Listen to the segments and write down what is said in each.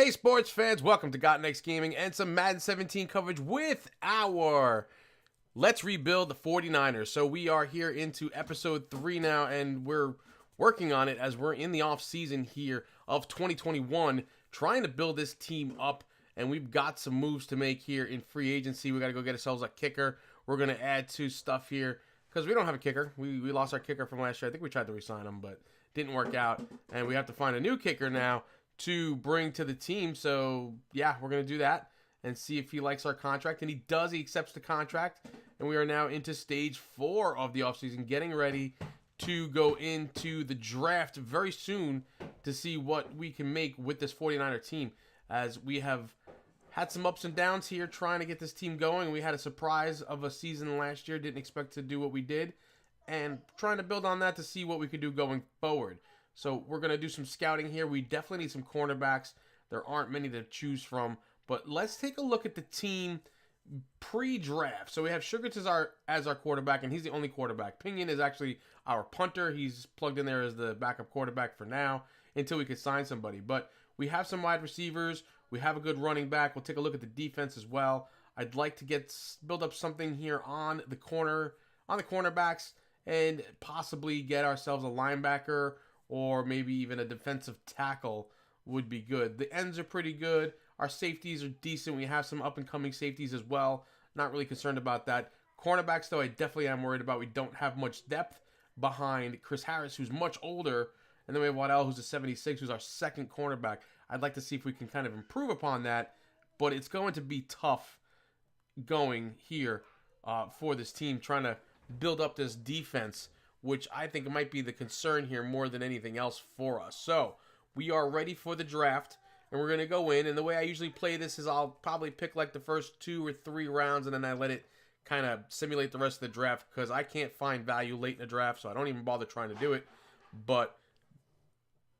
Hey sports fans, welcome to Got Next Gaming and some Madden 17 coverage with our Let's Rebuild the 49ers. So we are here into episode 3 now, and we're working on it as we're in the off season here of 2021, trying to build this team up, and we've got some moves to make here in free agency. We got to go get ourselves a kicker. We're going to add to stuff here because we don't have a kicker. We lost our kicker from last year. I think we tried to re-sign him, but didn't work out, and we have to find a new kicker now to bring to the team. So yeah, we're going to do that and see if he likes our contract, and he does. He accepts the contract, and we are now into stage 4 of the offseason, getting ready to go into the draft very soon to see what we can make with this 49er team, as we have had some ups and downs here trying to get this team going. We had a surprise of a season last year, didn't expect to do what we did, and trying to build on that to see what we could do going forward. So we're going to do some scouting here. We definitely need some cornerbacks. There aren't many to choose from. But let's take a look at the team pre-draft. So we have Sugarts as our quarterback, and he's the only quarterback. Pinion is actually our punter. He's plugged in there as the backup quarterback for now until we can sign somebody. But we have some wide receivers. We have a good running back. We'll take a look at the defense as well. I'd like to build up something here on the cornerbacks, and possibly get ourselves a linebacker, or maybe even a defensive tackle would be good. The ends are pretty good. Our safeties are decent. We have some up-and-coming safeties as well. Not really concerned about that. Cornerbacks, though, I definitely am worried about. We don't have much depth behind Chris Harris, who's much older. And then we have Waddell, who's a 76, who's our second cornerback. I'd like to see if we can kind of improve upon that. But it's going to be tough going here for this team, trying to build up this defense, which I think might be the concern here more than anything else for us. So we are ready for the draft, and we're going to go in. And the way I usually play this is I'll probably pick like the first 2 or 3 rounds, and then I let it kind of simulate the rest of the draft, because I can't find value late in the draft, so I don't even bother trying to do it. But,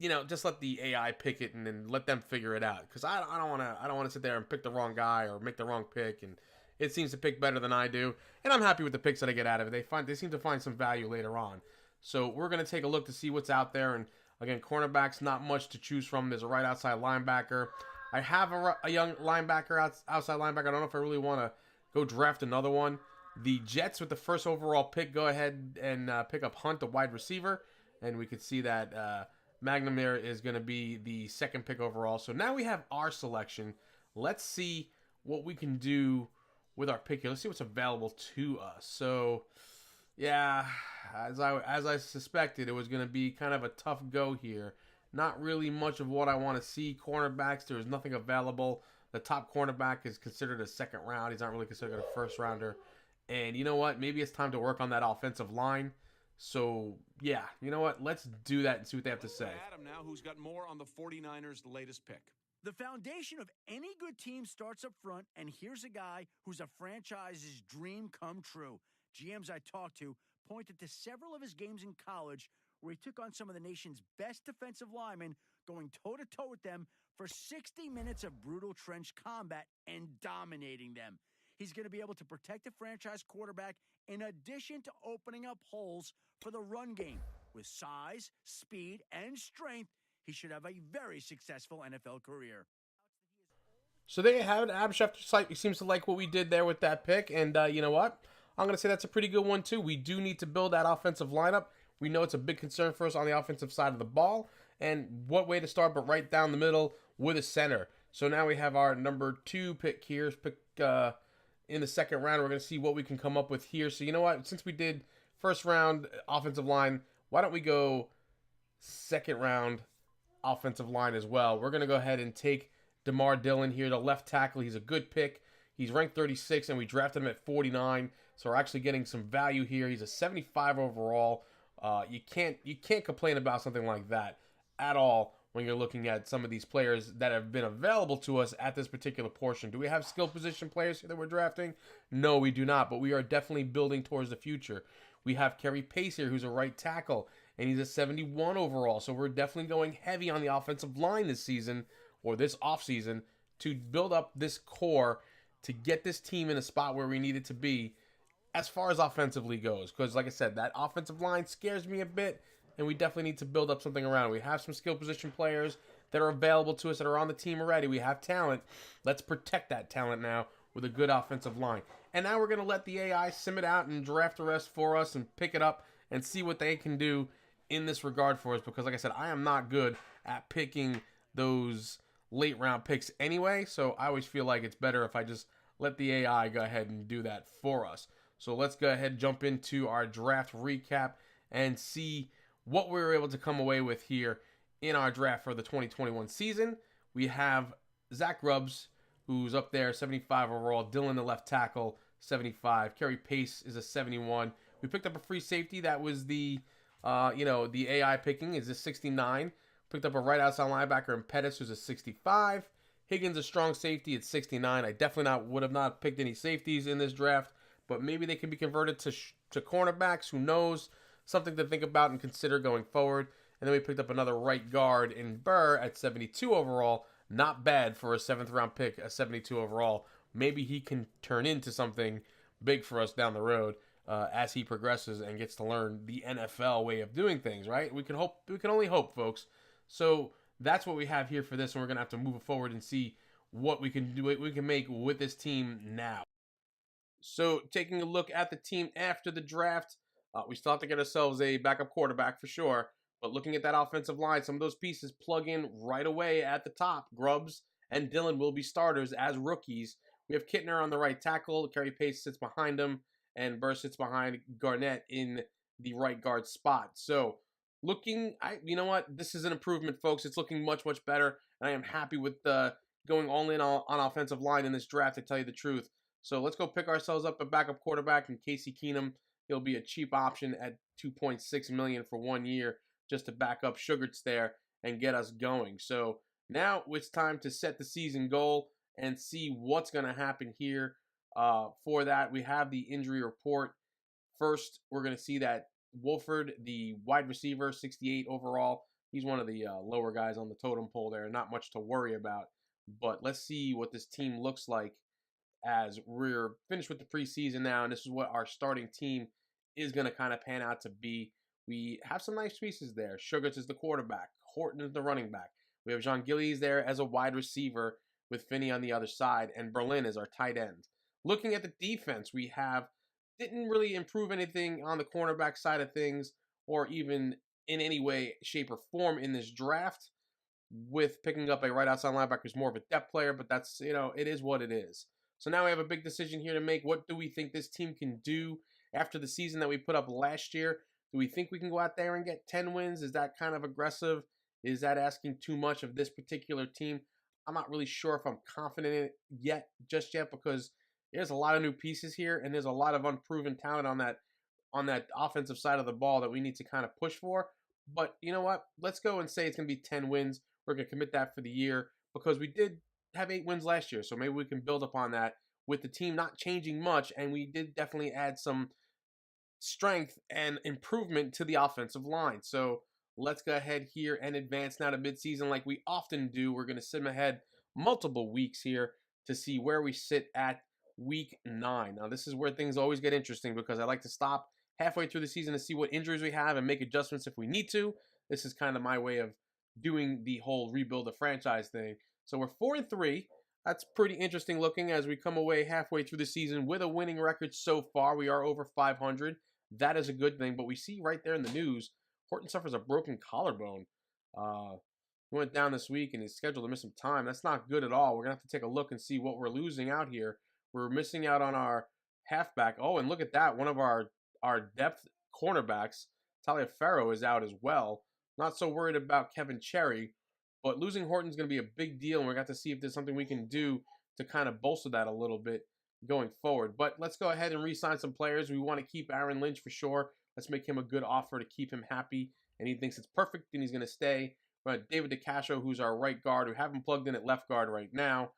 you know, just let the AI pick it and then let them figure it out, because I don't want to sit there and pick the wrong guy or make the wrong pick, and it seems to pick better than I do, and I'm happy with the picks that I get out of it. They seem to find some value later on. So we're going to take a look to see what's out there. And again, cornerbacks, not much to choose from. There's a right outside linebacker. I have a young linebacker, outside linebacker. I don't know if I really want to go draft another one. The Jets, with the first overall pick, go ahead and pick up Hunt, the wide receiver. And we can see that McNamara is going to be the second pick overall. So now we have our selection. Let's see what we can do with our pick here. Let's see what's available to us. So, yeah, as I suspected, it was going to be kind of a tough go here. Not really much of what I want to see. Cornerbacks, there's nothing available. The top cornerback is considered a second round. He's not really considered a first rounder. And you know what? Maybe it's time to work on that offensive line. So, yeah, you know what? Let's do that and see what they have to say. Adam now, who's got more on the 49ers' latest pick. The foundation of any good team starts up front, and here's a guy who's a franchise's dream come true. GMs I talked to pointed to several of his games in college where he took on some of the nation's best defensive linemen, going toe-to-toe with them for 60 minutes of brutal trench combat and dominating them. He's going to be able to protect the franchise quarterback in addition to opening up holes for the run game. With size, speed, and strength, he should have a very successful NFL career. So there you have it. Adam Schefter seems to like what we did there with that pick. And you know what? I'm going to say that's a pretty good one, too. We do need to build that offensive lineup. We know it's a big concern for us on the offensive side of the ball. And what way to start but right down the middle with a center. So now we have our number 2 pick here. In the second round. We're going to see what we can come up with here. So you know what? Since we did first round offensive line, why don't we go second round offensive line as well? We're going to go ahead and take DeMar Dillon here, the left tackle. He's a good pick. He's ranked 36, and we drafted him at 49. So we're actually getting some value here. He's a 75 overall. You can't complain about something like that at all when you're looking at some of these players that have been available to us at this particular portion. Do we have skill position players here that we're drafting? No, we do not, but we are definitely building towards the future. We have Kerry Pace here, who's a right tackle, and he's a 71 overall. So we're definitely going heavy on the offensive line this season, or this offseason, to build up this core to get this team in a spot where we need it to be as far as offensively goes. Because, like I said, that offensive line scares me a bit, and we definitely need to build up something around. We have some skill position players that are available to us that are on the team already. We have talent. Let's protect that talent now with a good offensive line. And now we're going to let the AI sim it out and draft the rest for us and pick it up and see what they can do in this regard for us. Because like I said, I am not good at picking those late round picks anyway. So I always feel like it's better if I just let the AI go ahead and do that for us. So let's go ahead and jump into our draft recap and see what we were able to come away with here in our draft for the 2021 season. We have Zach Grubbs, who's up there, 75 overall. Dylan, the left tackle, 75. Kerry Pace is a 71. We picked up a free safety. That was the AI picking is a 69. Picked up a right outside linebacker in Pettis, who's a 65. Higgins, a strong safety at 69. I definitely would have not picked any safeties in this draft, but maybe they can be converted to cornerbacks. Who knows? Something to think about and consider going forward. And then we picked up another right guard in Burr at 72 overall. Not bad for a 7th round pick, a 72 overall. Maybe he can turn into something big for us down the road as he progresses and gets to learn the NFL way of doing things, right? We can only hope, folks. So that's what we have here for this, and we're going to have to move forward and see what we can do, what we can make with this team now. So taking a look at the team after the draft, we still have to get ourselves a backup quarterback for sure. But looking at that offensive line, some of those pieces plug in right away at the top. Grubbs and Dylan will be starters as rookies. We have Kittner on the right tackle. Kerry Pace sits behind him, and Burr sits behind Garnett in the right guard spot. So you know what? This is an improvement, folks. It's looking much, much better, and I am happy with going all in on offensive line in this draft, to tell you the truth. So let's go pick ourselves up a backup quarterback in Casey Keenum. He'll be a cheap option at $2.6 million for 1 year, just to back up Sugarts there and get us going. So now it's time to set the season goal and see what's going to happen here. For that, we have the injury report. First, we're going to see that Wolford, the wide receiver, 68 overall. He's one of the lower guys on the totem pole there. Not much to worry about. But let's see what this team looks like as we're finished with the preseason now. And this is what our starting team is going to kind of pan out to be. We have some nice pieces there. Sugarts is the quarterback. Horton is the running back. We have Jean Gillies there as a wide receiver with Finney on the other side. And Berlin is our tight end. Looking at the defense, we didn't really improve anything on the cornerback side of things, or even in any way, shape, or form in this draft, with picking up a right outside linebacker who's more of a depth player, but that's, it is what it is. So now we have a big decision here to make. What do we think this team can do after the season that we put up last year? Do we think we can go out there and get 10 wins? Is that kind of aggressive? Is that asking too much of this particular team? I'm not really sure if I'm confident in it just yet, because there's a lot of new pieces here, and there's a lot of unproven talent on that offensive side of the ball that we need to kind of push for. But you know what? Let's go and say it's going to be 10 wins. We're going to commit that for the year, because we did have 8 wins last year. So maybe we can build upon that with the team not changing much, and we did definitely add some strength and improvement to the offensive line. So let's go ahead here and advance now to midseason like we often do. We're going to sim ahead multiple weeks here to see where we sit at week 9. Now, this is where things always get interesting, because I like to stop halfway through the season to see what injuries we have and make adjustments if we need to. This is kind of my way of doing the whole rebuild the franchise thing. So we're 4-3. That's pretty interesting looking as we come away halfway through the season with a winning record so far. We are over 500. That is a good thing. But we see right there in the news, Horton suffers a broken collarbone. He went down this week and he's scheduled to miss some time. That's not good at all. We're going to have to take a look and see what we're losing out here. We're missing out on our halfback. Oh, and look at that. One of our depth cornerbacks, Taliaferro, is out as well. Not so worried about Kevin Cherry, but losing Horton's going to be a big deal, and we're going to have to see if there's something we can do to kind of bolster that a little bit going forward. But let's go ahead and re-sign some players. We want to keep Aaron Lynch for sure. Let's make him a good offer to keep him happy, and he thinks it's perfect, and he's going to stay. But David DeCascio, who's our right guard, we have him plugged in at left guard right now.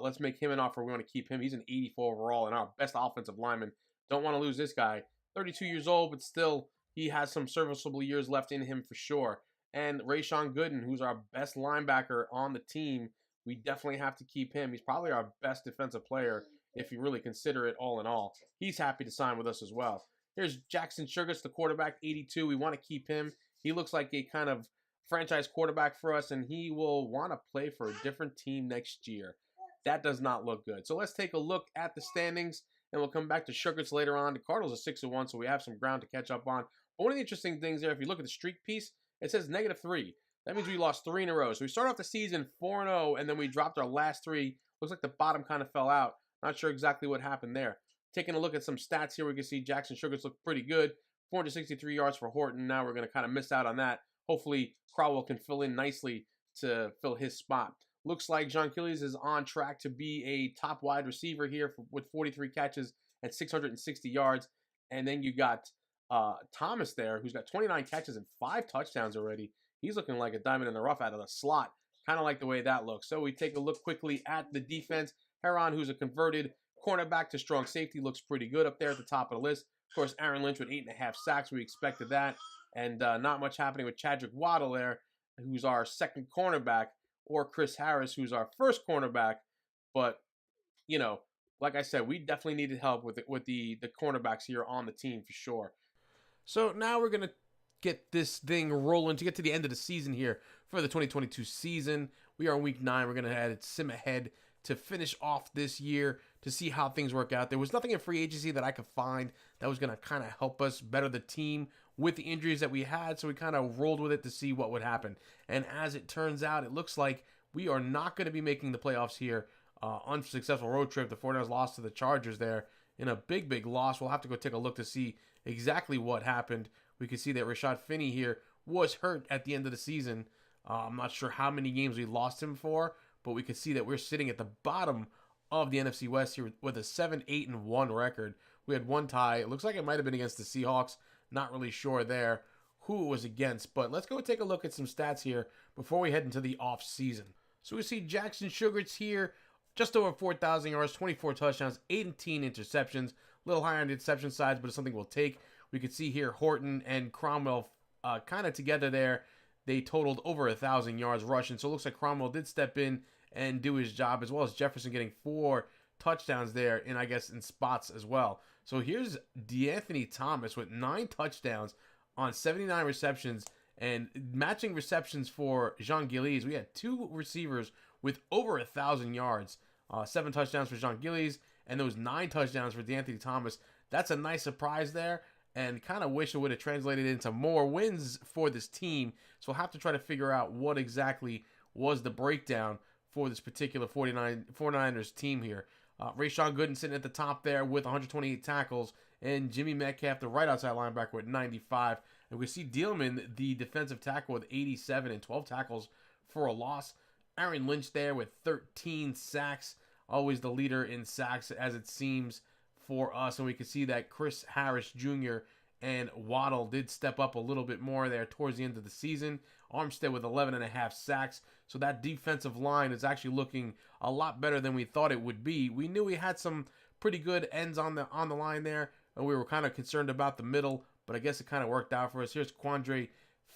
Let's make him an offer. We want to keep him. He's an 84 overall and our best offensive lineman. Don't want to lose this guy. 32 years old, but still, he has some serviceable years left in him for sure. And Rayshawn Gooden, who's our best linebacker on the team, we definitely have to keep him. He's probably our best defensive player if you really consider it all in all. He's happy to sign with us as well. Here's Jackson Sugarts, the quarterback, 82. We want to keep him. He looks like a kind of franchise quarterback for us, and he will want to play for a different team next year. That does not look good. So let's take a look at the standings, and we'll come back to Sugars later on. The Cardinals are 6-1, so we have some ground to catch up on. But one of the interesting things there, if you look at the streak piece, it says -3. That means we lost 3 in a row. So we started off the season 4-0, and then we dropped our last 3. Looks like the bottom kind of fell out. Not sure exactly what happened there. Taking a look at some stats here, we can see Jackson Sugars look pretty good. 463 yards for Horton. Now we're going to kind of miss out on that. Hopefully, Crowell can fill in nicely to fill his spot. Looks like Jean Gillies is on track to be a top wide receiver here with 43 catches and 660 yards. And then you got Thomas there, who's got 29 catches and 5 touchdowns already. He's looking like a diamond in the rough out of the slot. Kind of like the way that looks. So we take a look quickly at the defense. Heron, who's a converted cornerback to strong safety, looks pretty good up there at the top of the list. Of course, Aaron Lynch with 8.5 sacks. We expected that. And not much happening with Chadrick Waddle there, who's our second cornerback, or Chris Harris, who's our first cornerback. But, you know, like I said, we definitely needed help with the cornerbacks here on the team for sure. So now we're going to get this thing rolling to get to the end of the season here for the 2022 season. We are in week 9. We're going to sim ahead to finish off this year to see how things work out. There was nothing in free agency that I could find that was going to kind of help us better the team with the injuries that we had, so we kind of rolled with it to see what would happen. And as it turns out, it looks like we are not going to be making the playoffs here. Unsuccessful road trip. The 49ers lost to the Chargers there in a big loss. We'll have to go take a look to see exactly what happened. We can see that Rashad Finney here was hurt at the end of the season. I'm not sure how many games we lost him for, but we can see that we're sitting at the bottom of the NFC West here with a 7-8-1 record. We had one tie. It looks like it might have been against the Seahawks. Not really sure there who it was against, but let's go take a look at some stats here before we head into the off season. So we see Jackson Sugars here, just over 4,000 yards, 24 touchdowns, 18 interceptions. A little higher on the interception sides, but it's something we'll take. We can see here Horton and Cromwell kind of together there. They totaled over 1,000 yards rushing, so it looks like Cromwell did step in and do his job, as well as Jefferson getting 4 touchdowns there, and I guess in spots as well. So here's D'Anthony Thomas with 9 touchdowns on 79 receptions, and matching receptions for Jean Gillies. We had 2 receivers with over 1,000 yards, 7 touchdowns for Jean Gillies, and those 9 touchdowns for D'Anthony Thomas. That's a nice surprise there, and kind of wish it would have translated into more wins for this team. So we'll have to try to figure out what exactly was the breakdown for this particular 49ers team here. Rayshon Gooden sitting at the top there with 128 tackles, and Jimmy Metcalf, the right outside linebacker, with 95. And we see Dielman, the defensive tackle, with 87 and 12 tackles for a loss. Aaron Lynch there with 13 sacks, always the leader in sacks as it seems for us. And we can see that Chris Harris Jr. and Waddle did step up a little bit more there towards the end of the season. Armstead with 11.5 sacks. So that defensive line is actually looking a lot better than we thought it would be. We knew we had some pretty good ends on the line there, and we were kind of concerned about the middle, but I guess it kind of worked out for us. Here's Quandre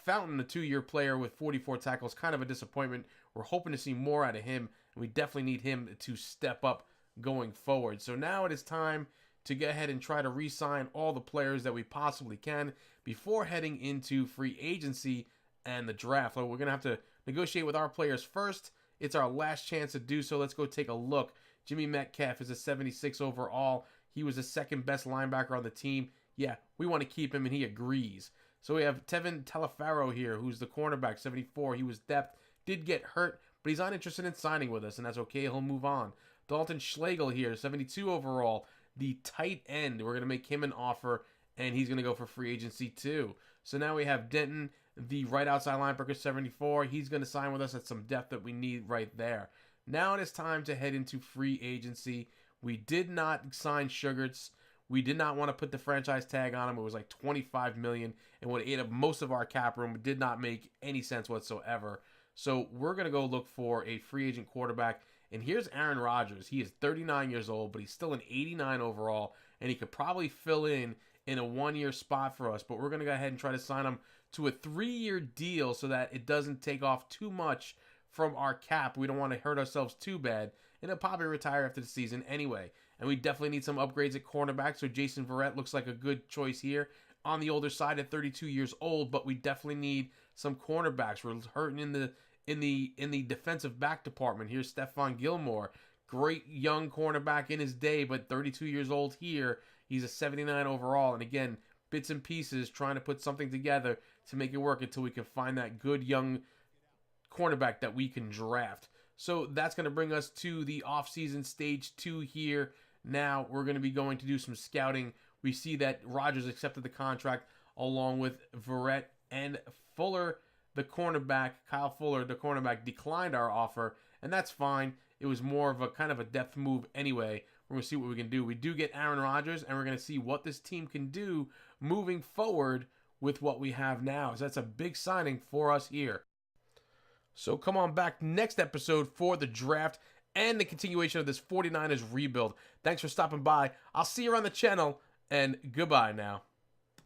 Fountain, a 2-year player with 44 tackles. Kind of a disappointment. We're hoping to see more out of him, and we definitely need him to step up going forward. So now it is time to go ahead and try to re-sign all the players that we possibly can before heading into free agency and the draft. So we're going to have to negotiate with our players first. It's our last chance to do so. Let's go take a look. Jimmy Metcalf is a 76 overall. He was the second best linebacker on the team. Yeah, we want to keep him, and he agrees. So we have Tevin Telefaro here, who's the cornerback, 74. He was depth, did get hurt, but he's not interested in signing with us, and that's okay. He'll move on. Dalton Schlegel here, 72 overall, the tight end. We're going to make him an offer, and he's going to go for free agency too. So now we have Denton, the right outside linebacker, 74. He's going to sign with us at some depth that we need right there. Now it is time to head into free agency. We did not sign Sugars. We did not want to put the franchise tag on him. It was like $25 million, and would ate up most of our cap room. It did not make any sense whatsoever. So we're going to go look for a free agent quarterback. And here's Aaron Rodgers. He is 39 years old, but he's still an 89 overall, and he could probably fill in a 1-year spot for us. But we're going to go ahead and try to sign him to a 3-year deal so that it doesn't take off too much from our cap. We don't want to hurt ourselves too bad. And he'll probably retire after the season anyway. And we definitely need some upgrades at cornerback. So Jason Verrett looks like a good choice here. on the older side at 32 years old, but we definitely need some cornerbacks. We're hurting in the defensive back department. Here's Stephon Gilmore, great young cornerback in his day, but 32 years old here. He's a 79 overall, and again, bits and pieces, trying to put something together to make it work until we can find that good young cornerback that we can draft. So that's going to bring us to the offseason stage 2 here. Now we're going to be going to do some scouting. We see that Rodgers accepted the contract along with Verrett and Fuller, the cornerback. Kyle Fuller, the cornerback, declined our offer, and that's fine. It was more of a kind of a depth move anyway. We're going to see what we can do. We do get Aaron Rodgers, and we're going to see what this team can do moving forward with what we have now. So that's a big signing for us here. So come on back next episode for the draft and the continuation of this 49ers rebuild. Thanks for stopping by. I'll see you around the channel, and goodbye now.